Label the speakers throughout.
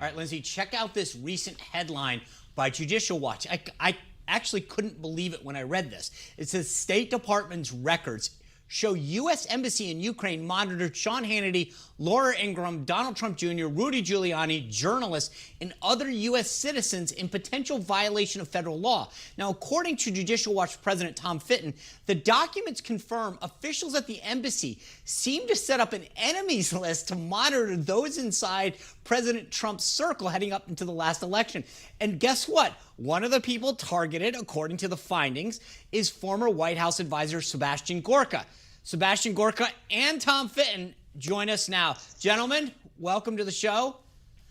Speaker 1: right, Lindsay, check out this recent headline by Judicial Watch. I actually couldn't believe it when I read this. It says State Department's records show U.S. Embassy in Ukraine monitored Sean Hannity, Laura Ingraham, Donald Trump Jr., Rudy Giuliani, journalists, and other U.S. citizens in potential violation of federal law. Now, according to Judicial Watch President Tom Fitton, the documents confirm officials at the embassy seem to set up an enemies list to monitor those inside President Trump's circle heading up into the last election. And guess what? One of the people targeted, according to the findings, is former White House advisor Sebastian Gorka. Sebastian Gorka and Tom Fitton join us now. Gentlemen, welcome to the show.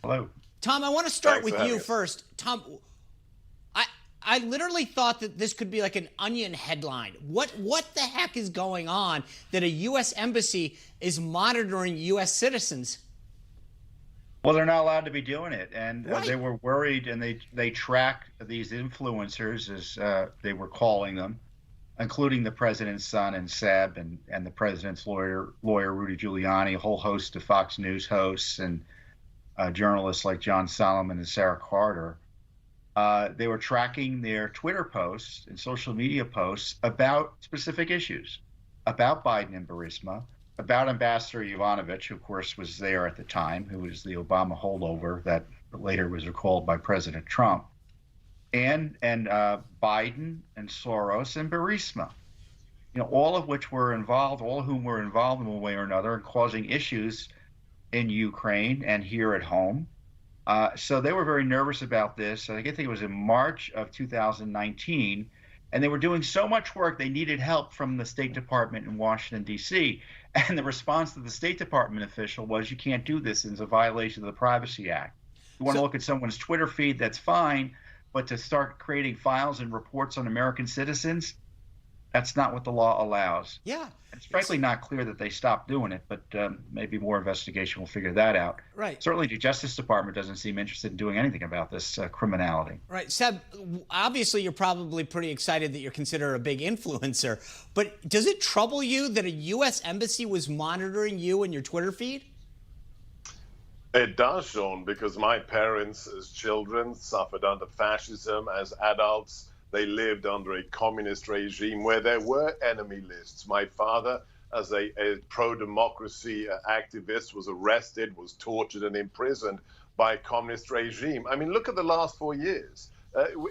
Speaker 2: Hello.
Speaker 1: Tom, I want to start with you first. Tom, I literally thought that this could be like an Onion headline. What the heck is going on that a U.S. embassy is monitoring U.S. citizens?
Speaker 2: Well, they're not allowed to be doing it, and
Speaker 1: Right.
Speaker 2: they were worried, and they track these influencers, as they were calling them, including the president's son and Seb, and the president's lawyer Rudy Giuliani, a whole host of Fox News hosts and journalists like John Solomon and Sarah Carter. They were tracking their Twitter posts and social media posts about specific issues, about Biden and Burisma, about Ambassador Yovanovitch, who, of course, was there at the time, who was the Obama holdover that later was recalled by President Trump, and Biden and Soros and Burisma, all of which were involved, all of whom were involved in one way or another in causing issues in Ukraine and here at home. So they were very nervous about this. I think it was in March of 2019, and they were doing so much work they needed help from the State Department in Washington, D.C., and the response to the State Department official was, you can't do this. It's a violation of the Privacy Act. You want to look at someone's Twitter feed, that's fine, but to start creating files and reports on American citizens, that's not what the law allows.
Speaker 1: Yeah.
Speaker 2: It's frankly not clear that they stopped doing it, but maybe more investigation will figure that out.
Speaker 1: Right.
Speaker 2: Certainly the Justice Department doesn't seem interested in doing anything about this criminality.
Speaker 1: Right. Seb, obviously you're probably pretty excited that you're considered a big influencer, but does it trouble you that a U.S. embassy was monitoring you and your Twitter feed?
Speaker 3: It does, Sean, because my parents as children suffered under fascism. As adults, they lived under a communist regime where there were enemy lists. My father, as a pro-democracy activist, was arrested, was tortured and imprisoned by a communist regime. I mean, look at the last 4 years.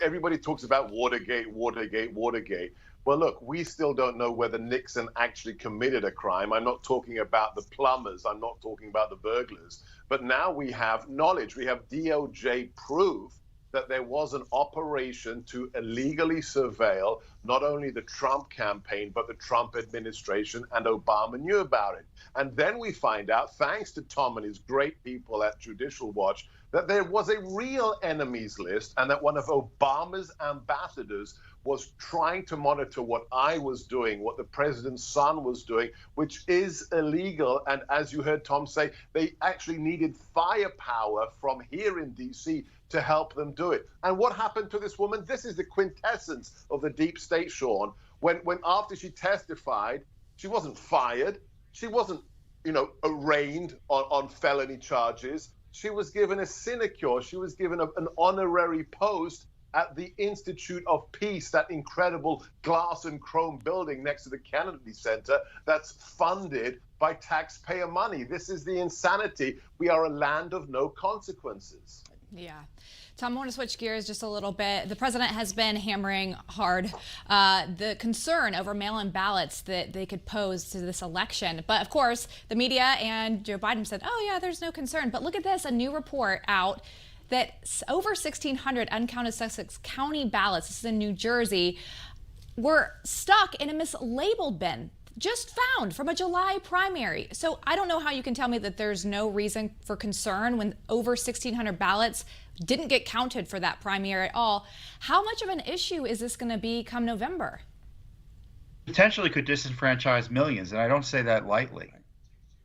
Speaker 3: Everybody talks about Watergate, Watergate, Watergate. Well, look, we still don't know whether Nixon actually committed a crime. I'm not talking about the plumbers. I'm not talking about the burglars. But now we have knowledge. We have DOJ proof that there was an operation to illegally surveil not only the Trump campaign, but the Trump administration, and Obama knew about it. And then we find out, thanks to Tom and his great people at Judicial Watch, that there was a real enemies list, and that one of Obama's ambassadors was trying to monitor what I was doing, what the president's son was doing, which is illegal. And as you heard Tom say, they actually needed firepower from here in D.C. to help them do it. And what happened to this woman? This is the quintessence of the deep state, Sean. When after she testified, she wasn't fired. She wasn't, arraigned on felony charges. She was given a sinecure. She was given an honorary post at the Institute of Peace, that incredible glass and chrome building next to the Kennedy Center that's funded by taxpayer money. This is the insanity. We are a land of no consequences.
Speaker 4: Yeah. Tom, I want to switch gears just a little bit. The president has been hammering hard the concern over mail-in ballots that they could pose to this election. But of course, the media and Joe Biden said, oh yeah, there's no concern. But look at this, a new report out that over 1,600 uncounted Sussex County ballots, this is in New Jersey, were stuck in a mislabeled bin, just found from a July primary. So I don't know how you can tell me that there's no reason for concern when over 1,600 ballots didn't get counted for that primary at all. How much of an issue is this going to be come November?
Speaker 2: Potentially could disenfranchise millions, and I don't say that lightly.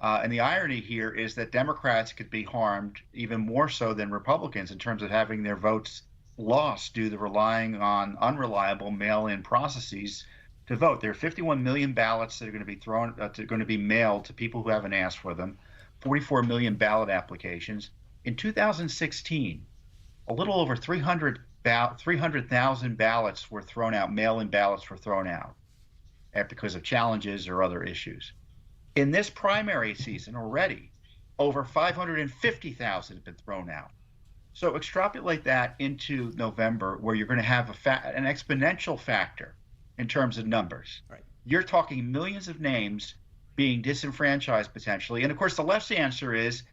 Speaker 2: And the irony here is that Democrats could be harmed even more so than Republicans in terms of having their votes lost due to relying on unreliable mail-in processes to vote. There are 51 million ballots that are going to be mailed to people who haven't asked for them, 44 million ballot applications. In 2016, a little over 300,000 ballots were thrown out, mail-in ballots were thrown out because of challenges or other issues. In this primary season already, over 550,000 have been thrown out. So extrapolate that into November, where you're going to have an exponential factor in terms of numbers.
Speaker 1: Right.
Speaker 2: You're talking millions of names being disenfranchised potentially. And of course, the left's answer is,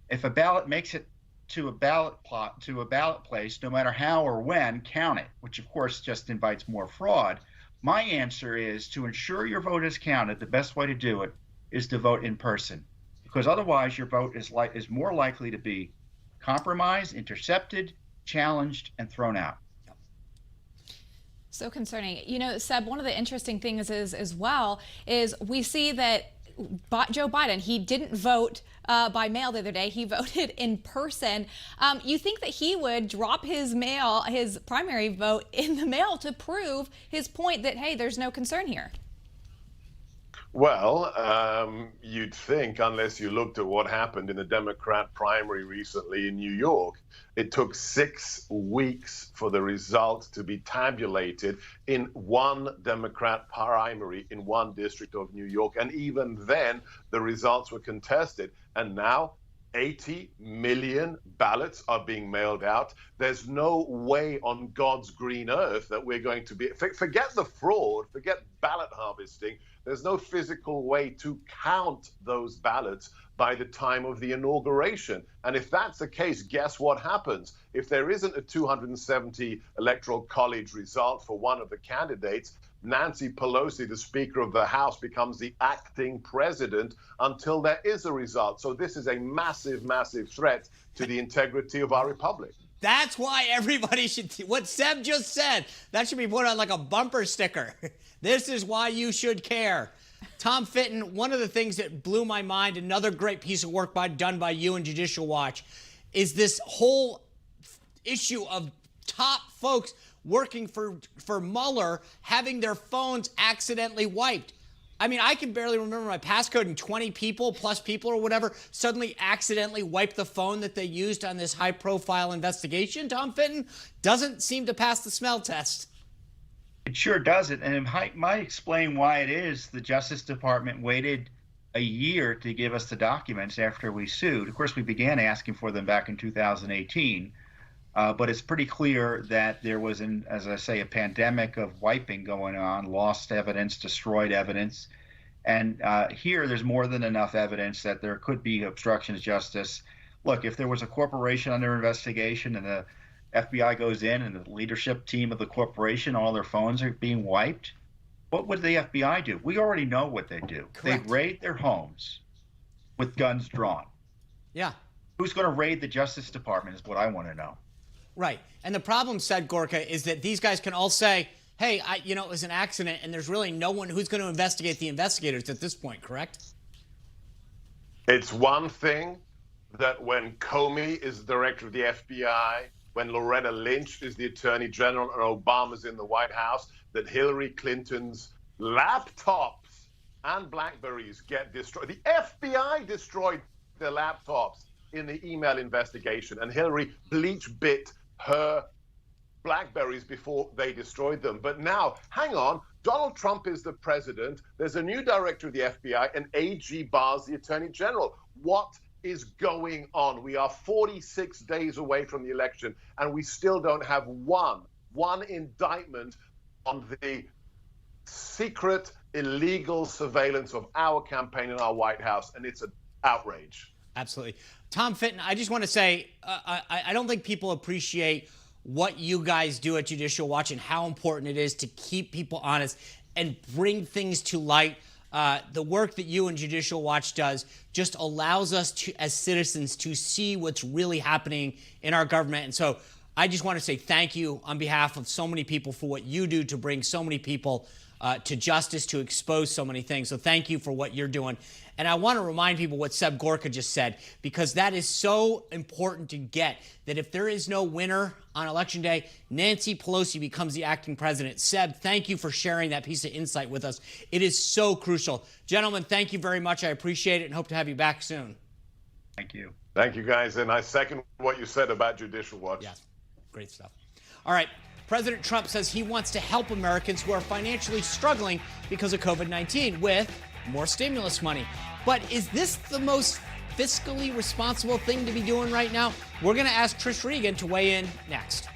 Speaker 2: if a ballot makes it to a ballot place, no matter how or when, count it, which of course just invites more fraud. My answer is, to ensure your vote is counted, the best way to do it is to vote in person, because otherwise your vote is more likely to be compromised, intercepted, challenged, and thrown out.
Speaker 4: So concerning. You know, Seb, one of the interesting things is, as well, is we see that Joe Biden, he didn't vote by mail the other day. He voted in person. You think that he would drop his primary vote in the mail to prove his point that, hey, there's no concern here?
Speaker 3: Well, you'd think, unless you looked at what happened in the Democrat primary recently in New York, it took 6 weeks for the result to be tabulated in one Democrat primary in one district of New York. And even then, the results were contested. And now 80 million ballots are being mailed out. There's no way on God's green earth that we're going to be, forget the fraud, forget ballot harvesting. There's no physical way to count those ballots by the time of the inauguration. And if that's the case, guess what happens? If there isn't a 270 electoral college result for one of the candidates, Nancy Pelosi, the Speaker of the House, becomes the acting president until there is a result. So this is a massive, massive threat to the integrity of our republic.
Speaker 1: That's why everybody should, what Seb just said, that should be put on like a bumper sticker. This is why you should care. Tom Fitton, one of the things that blew my mind, another great piece of work done by you and Judicial Watch, is this whole issue of top folks working for Mueller having their phones accidentally wiped. I mean, I can barely remember my passcode, and 20 people or whatever suddenly accidentally wiped the phone that they used on this high-profile investigation. Tom Fitton doesn't seem to pass the smell test.
Speaker 2: It sure doesn't, and it might explain why it is the Justice Department waited a year to give us the documents after we sued. Of course, we began asking for them back in 2018, but it's pretty clear that there was, as I say, a pandemic of wiping going on, lost evidence, destroyed evidence, and here there's more than enough evidence that there could be obstruction of justice. Look, if there was a corporation under investigation and the FBI goes in and the leadership team of the corporation, all their phones are being wiped, what would the FBI do? We already know what they do.
Speaker 1: Correct.
Speaker 2: They raid their homes with guns drawn.
Speaker 1: Yeah.
Speaker 2: Who's going to raid the Justice Department is what I want to know.
Speaker 1: Right. And the problem, said Gorka, is that these guys can all say, hey, it was an accident, and there's really no one who's going to investigate the investigators at this point, correct?
Speaker 3: It's one thing that when Comey is the director of the FBI, when Loretta Lynch is the Attorney General and Obama's in the White House, that Hillary Clinton's laptops and BlackBerries get destroyed. The FBI destroyed their laptops in the email investigation, and Hillary bleach-bit her BlackBerries before they destroyed them. But now, hang on, Donald Trump is the president. There's a new director of the FBI, and AG Barr's the Attorney General. What is going on? We are 46 days away from the election, and we still don't have one indictment on the secret, illegal surveillance of our campaign in our White House, and it's an outrage.
Speaker 1: Absolutely. Tom Fitton, I just want to say, I don't think people appreciate what you guys do at Judicial Watch and how important it is to keep people honest and bring things to light. The work that you and Judicial Watch does just allows us to, as citizens, to see what's really happening in our government. And so I just want to say thank you on behalf of so many people for what you do to bring so many people to justice, to expose so many things. So thank you for what you're doing. And I want to remind people what Seb Gorka just said, because that is so important to get, that if there is no winner on Election Day, Nancy Pelosi becomes the acting president. Seb, thank you for sharing that piece of insight with us. It is so crucial. Gentlemen, thank you very much. I appreciate it and hope to have you back soon.
Speaker 2: Thank you.
Speaker 3: Thank you, guys. And I second what you said about Judicial Watch.
Speaker 1: Yeah, great stuff. All right. President Trump says he wants to help Americans who are financially struggling because of COVID-19 with more stimulus money. But is this the most fiscally responsible thing to be doing right now? We're going to ask Trish Regan to weigh in next.